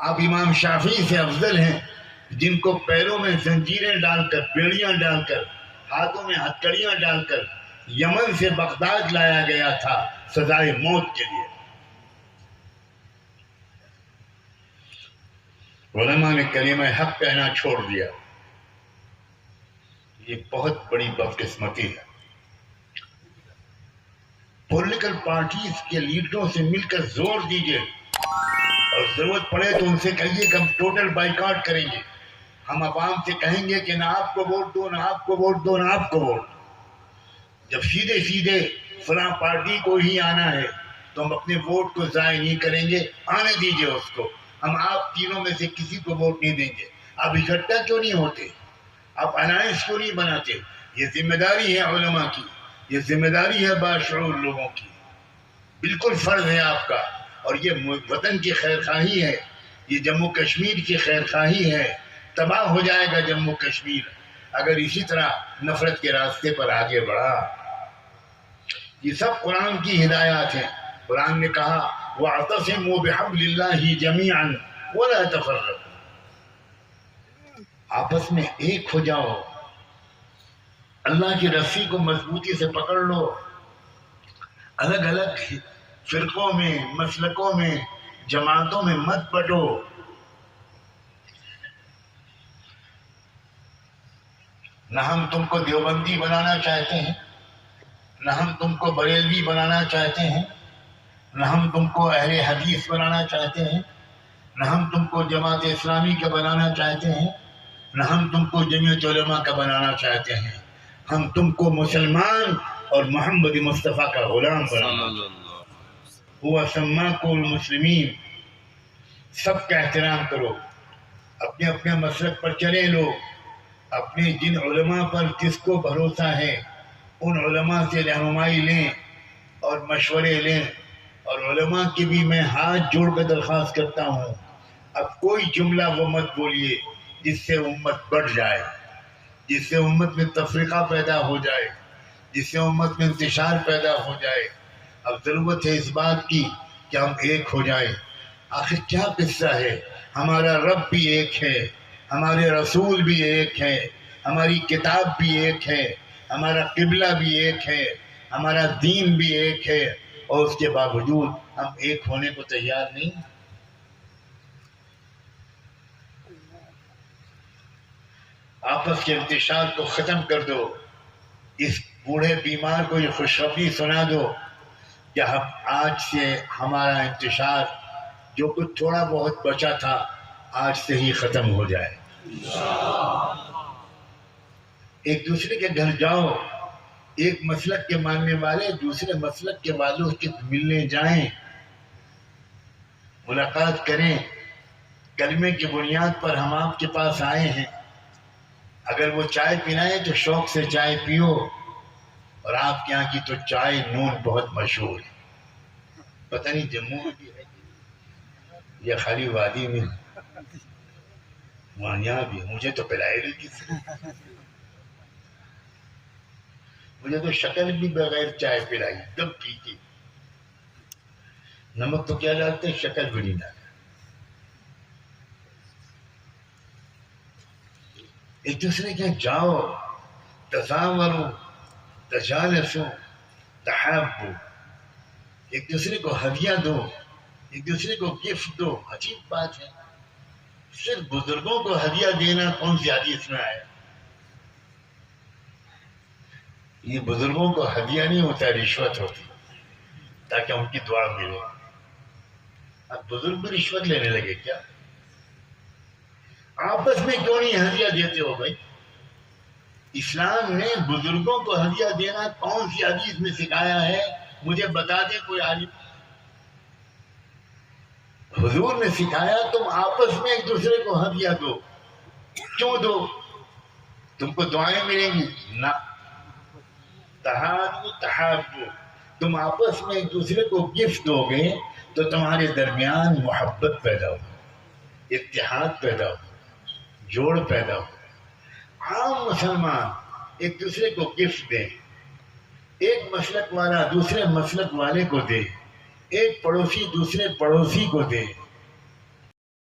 آپ امام شافعی سے افضل ہیں جن کو پیروں میں زنجیریں ڈال کر، بیڑیاں ڈال کر، ہاتھوں میں ہتکڑیاں ڈال کر یمن سے بغداد لایا گیا تھا سزائے موت کے لیے۔ علماء نے کلمہ حق کہنا چھوڑ دیا۔ یہ بہت بڑی بدقسمتی ہے۔ پولیٹیکل پارٹیز کے لیڈروں سے مل کر زور دیجیے اور ضرورت پڑے تو ان سے کہیے کہ ہم ٹوٹل بائیکاٹ کریں گے، ہم عوام سے کہیں گے کہ نہ آپ کو ووٹ دو، نہ آپ کو ووٹ دو، نہ آپ کو ووٹ دو۔ جب سیدھے سیدھے فلاں پارٹی کو ہی آنا ہے تو ہم اپنے ووٹ کو ضائع نہیں کریں گے، آنے دیجیے اس کو، ہم آپ تینوں میں سے کسی کو ووٹ نہیں دیں گے۔ آپ اکٹھا کیوں نہیں ہوتے؟ آپ الائنس کیوں نہیں بناتے؟ یہ ذمہ داری ہے علماء کی، یہ ذمہ داری ہے باشعور لوگوں کی، بالکل فرض ہے آپ کا۔ اور یہ وطن کی خیر خواہی ہے، یہ جموں کشمیر کی خیر خواہی ہے۔ تباہ ہو جائے گا جموں کشمیر اگر اسی طرح نفرت کے راستے پر آگے بڑھا۔ یہ سب قرآن کی ہدایات ہیں۔ قرآن نے کہا وَاعْتَصِمُوا بِحَبْلِ اللَّهِ جَمِيعًا وَلَا تَفَرَّقُوا، آپس میں ایک ہو جاؤ، اللہ کی رسی کو مضبوطی سے پکڑ لو، الگ الگ فرقوں میں، مسلکوں میں، جماعتوں میں مت بٹو۔ نہ ہم تم کو دیوبندی بنانا چاہتے ہیں، نہ ہم تم کو بریلوی بنانا چاہتے ہیں، نہ ہم تم کو اہل حدیث بنانا چاہتے ہیں، نہ ہم تم کو جماعت اسلامی کا بنانا چاہتے ہیں، نہ ہم تم کو جمعیت علماء کا بنانا چاہتے ہیں۔ ہم تم کو مسلمان اور محمد مصطفیٰ کا غلام بنانا چاہتے ہیں۔ ہوا سماکم المسلمین، سب کا احترام کرو، اپنے اپنے مسلک پر چلے لو، اپنے جن علماء پر جس کو بھروسہ ہے ان علماء سے رہنمائی لیں اور مشورے لیں۔ اور علماء کی بھی میں ہاتھ جوڑ کر درخواست کرتا ہوں، اب کوئی جملہ وہ مت بولیے جس سے امت بڑھ جائے، جس سے امت میں تفریقہ پیدا ہو جائے، جس سے امت میں انتشار پیدا ہو جائے۔ اب ضرورت ہے اس بات کی کہ ہم ایک ہو جائیں۔ آخر کیا قصہ ہے؟ ہمارا رب بھی ایک ہے، ہمارے رسول بھی ایک ہے، ہماری کتاب بھی ایک ہے، ہمارا قبلہ بھی ایک ہے، ہمارا دین بھی ایک ہے، اور اس کے باوجود ہم ایک ہونے کو تیار نہیں۔ آپس کے انتشار کو ختم کر دو۔ اس بوڑھے بیمار کو یہ خوشخبری سنا دو کہ آج سے ہمارا انتشار جو کچھ تھوڑا بہت بچا تھا آج سے ہی ختم ہو جائے۔ ایک دوسرے کے گھر جاؤ، ایک مسلک کے ماننے والے دوسرے مسلک کے والوں کے ملنے جائیں، ملاقات کریں۔ کلمے کی بنیاد پر ہم آپ کے پاس آئے ہیں، اگر وہ چائے پینا ہے تو شوق سے چائے پیو، اور آپ کے یہاں کی تو چائے نون بہت مشہور ہے، پتہ نہیں جموں میں بھی ہے یا خالی وادی میں، وہاں یہاں بھی، مجھے تو پلائے نہیں کسی نے، مجھے تو شکل بھی بغیر چائے پلائی دم پیتی، نمک تو کیا ڈالتے شکل بھی نہیں ڈالتے۔ ایک دوسرے کے جاؤ، تزاوروا تجالسوا تحابوا، ایک دوسرے کو ہدیہ دو، ایک دوسرے کو گفٹ دو۔ عجیب بات ہے، صرف بزرگوں کو ہدیہ دینا کون سی حدیث میں آیا؟ یہ بزرگوں کو ہدیہ نہیں ہوتا، رشوت ہوتی، تاکہ ان کی دعا ملے۔ اب بزرگ بھی رشوت لینے لگے کیا؟ آپس میں کیوں نہیں ہدیہ دیتے ہو بھائی؟ اسلام نے بزرگوں کو ہدیہ دینا کون سی حدیث میں سکھایا ہے؟ مجھے بتا دے کوئی عالم۔ حضور نے سکھایا تم آپس میں ایک دوسرے کو ہدیہ دو۔ کیوں دو؟ تم کو دعائیں ملیں گی؟ نہ، تحابوا تحابوا، تم آپس میں ایک دوسرے کو گفٹ دو گے تو تمہارے درمیان محبت پیدا ہو، اتحاد پیدا ہو، جوڑ پیدا ہو۔ عام مسلمان ایک دوسرے کو گفٹ دیں، ایک مسلک والا دوسرے مسلک والے کو دے، ایک پڑوسی دوسرے پڑوسی کو دے،